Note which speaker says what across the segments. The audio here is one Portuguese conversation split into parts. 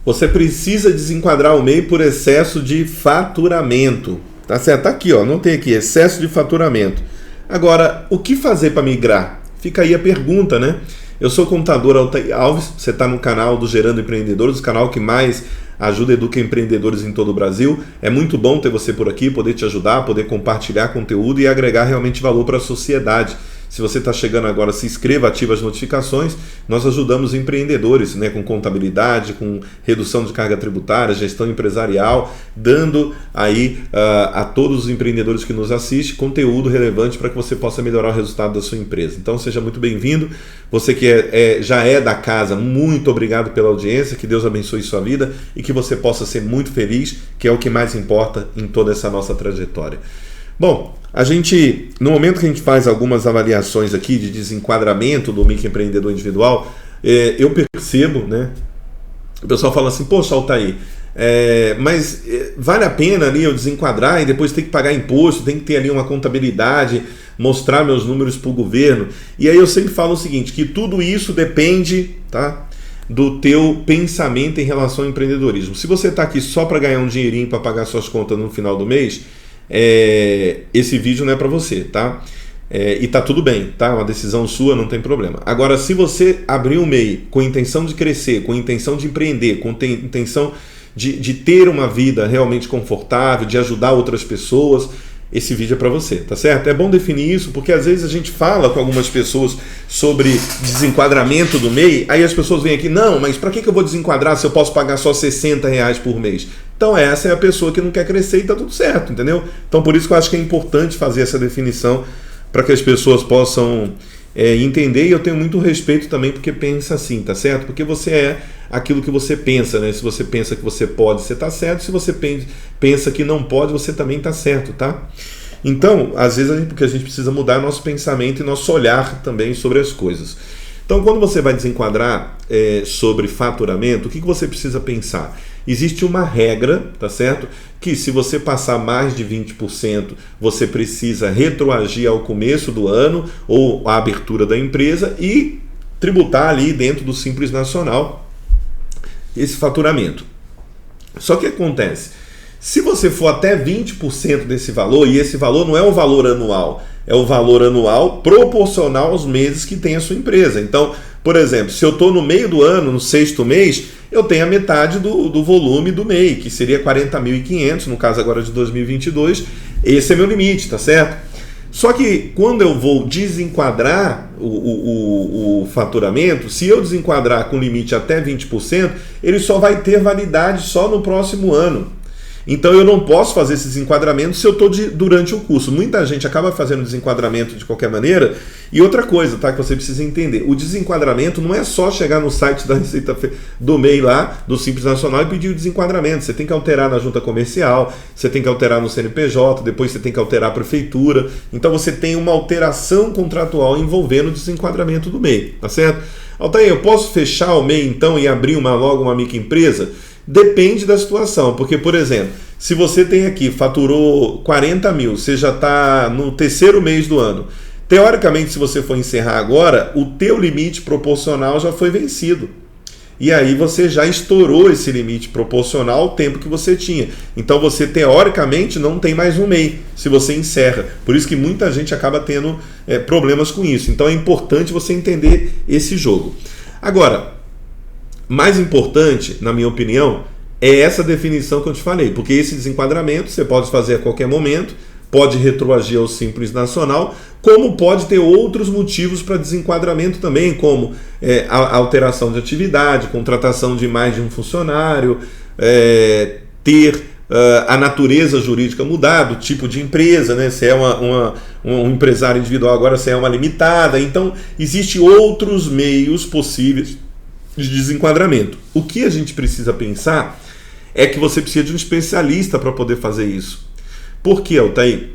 Speaker 1: Você precisa desenquadrar o MEI por excesso de faturamento. Tá certo? Tá aqui, ó, anotei aqui, excesso de faturamento. Agora, o que fazer para migrar? Fica aí a pergunta, né? Eu sou o contador Altair Alves, você está no canal do Gerando Empreendedores, o canal que mais ajuda e educa empreendedores em todo o Brasil. É muito bom ter você por aqui, poder te ajudar, poder compartilhar conteúdo e agregar realmente valor para a sociedade. Se você está chegando agora, se inscreva, ative as notificações. Nós ajudamos empreendedores, né, com contabilidade, com redução de carga tributária, gestão empresarial, dando aí a todos os empreendedores que nos assistem conteúdo relevante para que você possa melhorar o resultado da sua empresa. Então seja muito bem-vindo. Você que já é da casa, muito obrigado pela audiência, que Deus abençoe sua vida e que você possa ser muito feliz, que é o que mais importa em toda essa nossa trajetória. Bom, no momento que a gente faz algumas avaliações aqui de desenquadramento do microempreendedor individual, eu percebo, né? O pessoal fala assim, poxa, Altair, mas vale a pena ali eu desenquadrar e depois ter que pagar imposto, tem que ter ali uma contabilidade, mostrar meus números para o governo. E aí eu sempre falo o seguinte, que tudo isso depende, tá, do teu pensamento em relação ao empreendedorismo. Se você está aqui só para ganhar um dinheirinho para pagar suas contas no final do mês, esse vídeo não é para você, tá? E tá tudo bem, tá? Uma decisão sua, não tem problema. Agora, se você abrir um MEI com intenção de crescer, com intenção de empreender, com intenção de ter uma vida realmente confortável, de ajudar outras pessoas, esse vídeo é para você, tá certo? É bom definir isso, porque às vezes a gente fala com algumas pessoas sobre desenquadramento do MEI, aí as pessoas vêm aqui, não, mas para que eu vou desenquadrar se eu posso pagar só R$60 por mês? Então essa é a pessoa que não quer crescer e tá tudo certo, entendeu? Então por isso que eu acho que é importante fazer essa definição para que as pessoas possam entender, e eu tenho muito respeito também porque pensa assim, tá certo? Porque você é aquilo que você pensa, né? Se você pensa que você pode, você tá certo. Se você pensa que não pode, você também tá certo, tá? Então, às vezes, porque a gente precisa mudar nosso pensamento e nosso olhar também sobre as coisas. Então, quando você vai desenquadrar sobre faturamento, o que você precisa pensar? Existe uma regra, tá certo? Que se você passar mais de 20%, você precisa retroagir ao começo do ano ou à abertura da empresa e tributar ali dentro do Simples Nacional esse faturamento. Só que acontece, se você for até 20% desse valor, e esse valor não é o valor anual, é o valor anual proporcional aos meses que tem a sua empresa. Então, por exemplo, se eu estou no meio do ano, no 6º mês, eu tenho a metade do volume do MEI, que seria 40.500, no caso agora de 2022, esse é meu limite, tá certo? Só que quando eu vou desenquadrar o faturamento, se eu desenquadrar com limite até 20%, ele só vai ter validade só no próximo ano. Então eu não posso fazer esse desenquadramento se eu estou durante o curso. Muita gente acaba fazendo desenquadramento de qualquer maneira. E outra coisa, tá, que você precisa entender, o desenquadramento não é só chegar no site da Receita do MEI lá, do Simples Nacional, e pedir o desenquadramento. Você tem que alterar na junta comercial, você tem que alterar no CNPJ, depois você tem que alterar a prefeitura. Então você tem uma alteração contratual envolvendo o desenquadramento do MEI, tá certo? Altair, eu posso fechar o MEI então e abrir logo uma microempresa? Depende da situação, porque, por exemplo, se você tem aqui, faturou 40 mil, você já está no 3º mês do ano, teoricamente, se você for encerrar agora, o teu limite proporcional já foi vencido. E aí você já estourou esse limite proporcional ao tempo que você tinha. Então você, teoricamente, não tem mais um MEI se você encerra. Por isso que muita gente acaba tendo problemas com isso. Então é importante você entender esse jogo. Agora, mais importante, na minha opinião, é essa definição que eu te falei, porque esse desenquadramento você pode fazer a qualquer momento, pode retroagir ao Simples Nacional, como pode ter outros motivos para desenquadramento também, como a alteração de atividade, contratação de mais de um funcionário, ter a natureza jurídica mudada, o tipo de empresa, né? Se é um empresário individual, agora se é uma limitada. Então, existem outros meios possíveis de desenquadramento. O que a gente precisa pensar é que você precisa de um especialista para poder fazer isso. Por que, Altair?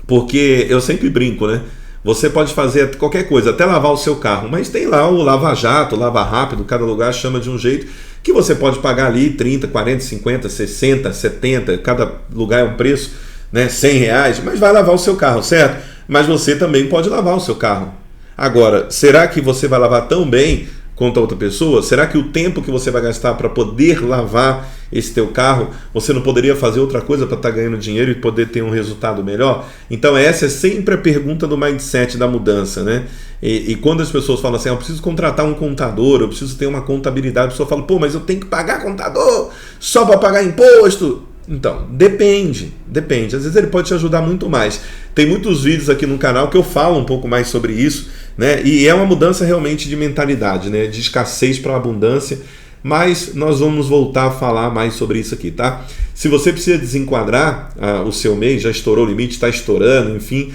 Speaker 1: Porque eu sempre brinco, né? Você pode fazer qualquer coisa, até lavar o seu carro, mas tem lá o lava-jato, lava-rápido, cada lugar chama de um jeito, que você pode pagar ali 30, 40, 50, 60, 70, cada lugar é um preço, né? R$100, mas vai lavar o seu carro, certo? Mas você também pode lavar o seu carro. Agora, será que você vai lavar tão bem quanto a outra pessoa? Será que o tempo que você vai gastar para poder lavar esse teu carro, você não poderia fazer outra coisa para estar ganhando dinheiro e poder ter um resultado melhor? Então essa é sempre a pergunta do mindset da mudança, né? E quando as pessoas falam assim, eu preciso contratar um contador, eu preciso ter uma contabilidade, a pessoa fala, pô, mas eu tenho que pagar contador só para pagar imposto? Então, depende. Às vezes ele pode te ajudar muito mais. Tem muitos vídeos aqui no canal que eu falo um pouco mais sobre isso, né? E é uma mudança realmente de mentalidade, né? De escassez para abundância. Mas nós vamos voltar a falar mais sobre isso aqui, tá? Se você precisa desenquadrar o seu mês, já estourou o limite, está estourando, enfim,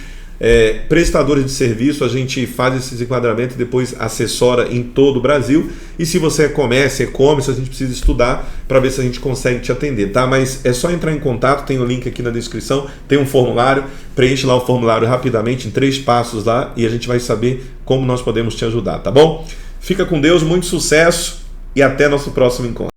Speaker 1: prestadores de serviço, a gente faz esse desenquadramento e depois assessora em todo o Brasil. E se você é comércio, e-commerce, a gente precisa estudar para ver se a gente consegue te atender, tá? Mas é só entrar em contato, tem o link aqui na descrição, tem um formulário, preenche lá o formulário rapidamente, em 3 passos lá, e a gente vai saber como nós podemos te ajudar, tá bom? Fica com Deus, muito sucesso e até nosso próximo encontro.